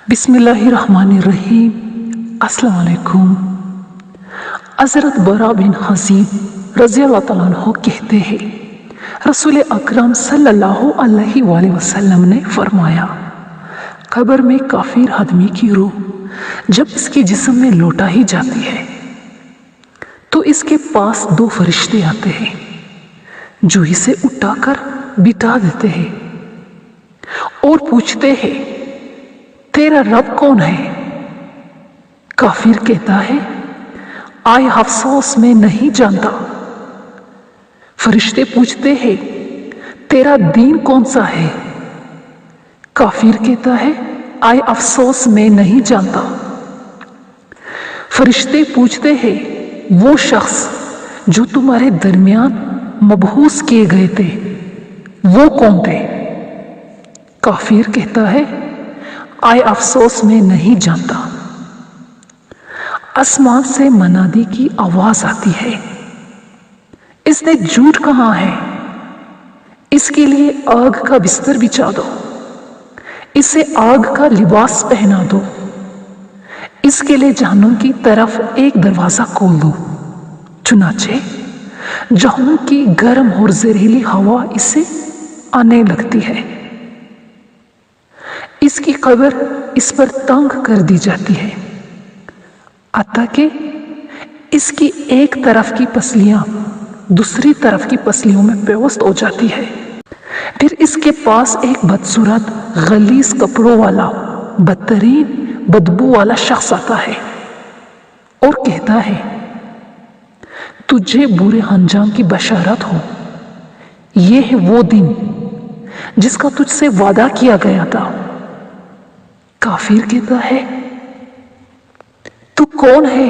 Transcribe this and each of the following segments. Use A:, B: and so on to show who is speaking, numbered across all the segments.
A: बिस्मिल्लाहिर्रहमानिर्रहीम। अस्सलाम वालेकुम। हज़रत बरा बिन हज़ीब रज़ी अल्लाह तआला अन्हु कहते हैं, रसूल अकरम सल्लल्लाहु अलैहि वसल्लम ने फरमाया, कब्र में काफिर आदमी की रूह जब इसके जिस्म में लौटाई जाती है तो इसके पास दो फरिश्ते आते हैं जो इसे उठाकर बिठा देते हैं और पूछते हैं, तेरा रब कौन है? काफिर कहता है, आए अफसोस में नहीं जानता। फरिश्ते पूछते हैं, तेरा दीन कौन सा है? काफिर कहता है, आए अफसोस में नहीं जानता। फरिश्ते पूछते हैं, वो शख्स जो तुम्हारे दरमियान मबहूस किए गए थे वो कौन थे? काफिर कहता है, आए अफसोस में नहीं जानता। आसमान से मनादी की आवाज आती है, इसने झूठ कहा है, इसके लिए आग का बिस्तर बिछा दो, इसे आग का लिबास पहना दो, इसके लिए जहन्नुम की तरफ एक दरवाजा खोल दो। चुनाचे जहन्नुम की गर्म और जहरीली हवा इसे आने लगती है। इसकी कब्र इस पर तंग कर दी जाती है, अतः कि इसकी एक तरफ की पसलियां दूसरी तरफ की पसलियों में पेवस्त हो जाती है। फिर इसके पास एक बदसूरत गलीज कपड़ों वाला बदतरीन बदबू वाला शख्स आता है और कहता है, तुझे बुरे अंजाम की बशारत हो, यह है वो दिन जिसका तुझसे वादा किया गया था। काफिर कहता है, तू कौन है?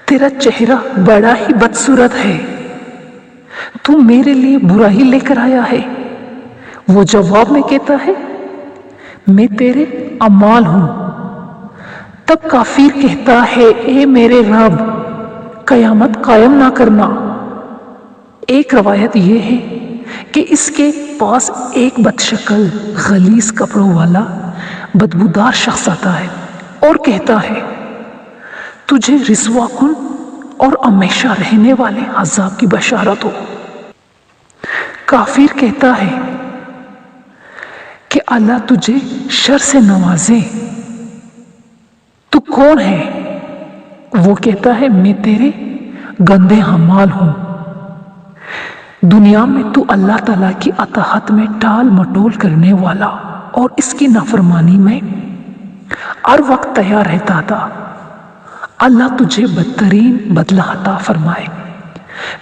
A: तेरा चेहरा बड़ा ही बदसूरत है, तू मेरे लिए बुराई लेकर आया है। वो जवाब में कहता है, मैं तेरे अमाल हूं। तब काफिर कहता है, ए मेरे रब, कयामत कायम ना करना। एक रवायत यह है कि इसके पास एक बदशक्ल गलीज कपड़ों वाला बदबूदार शख्स आता है और कहता है, तुझे रिस्वाकुन और हमेशा रहने वाले अजाब की बशारत हो। काफिर कहता है कि अल्लाह तुझे शर से नवाजे। तू कौन है? वो कहता है, मैं तेरे गंदे अमाल हूं। दुनिया में तू अल्लाह ताला की अताहत में टाल मटोल करने वाला और इसकी नाफरमानी में हर वक्त तैयार रहता था। अल्लाह तुझे बदतरीन बदला अता फरमाए।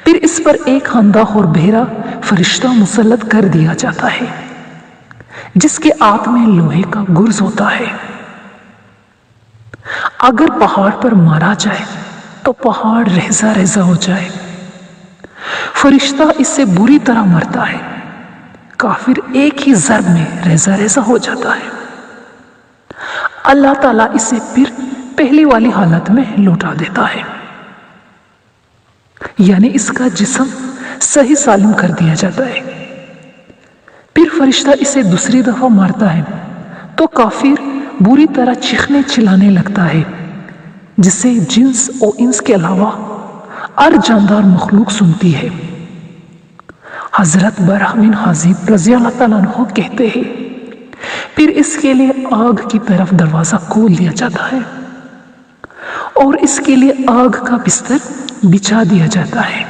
A: फिर इस पर एक अंधा और बहरा फरिश्ता मुसल्लत कर दिया जाता है जिसके हाथ में लोहे का गुर्ज होता है। अगर पहाड़ पर मारा जाए तो पहाड़ रेजा रेजा हो जाए। फरिश्ता इससे बुरी तरह मरता है। काफिर एक ही ज़र्ब में रेजा रेजा हो जाता है। अल्लाह ताला इसे फिर पहली वाली हालत में लौटा देता है, यानी इसका जिस्म सही सालिम कर दिया जाता है। फिर फरिश्ता इसे दूसरी दफा मारता है तो काफिर बुरी तरह चीखने चिल्लाने लगता है, जिसे जिन्स और इंस के अलावा हर जानदार मखलूक सुनती है। हजरत बरा बिन हज़ीब रज़ी अल्लाह तआला अन्हु कहते हैं, फिर इसके लिए आग की तरफ दरवाजा खोल दिया जाता है और इसके लिए आग का बिस्तर बिछा दिया जाता है।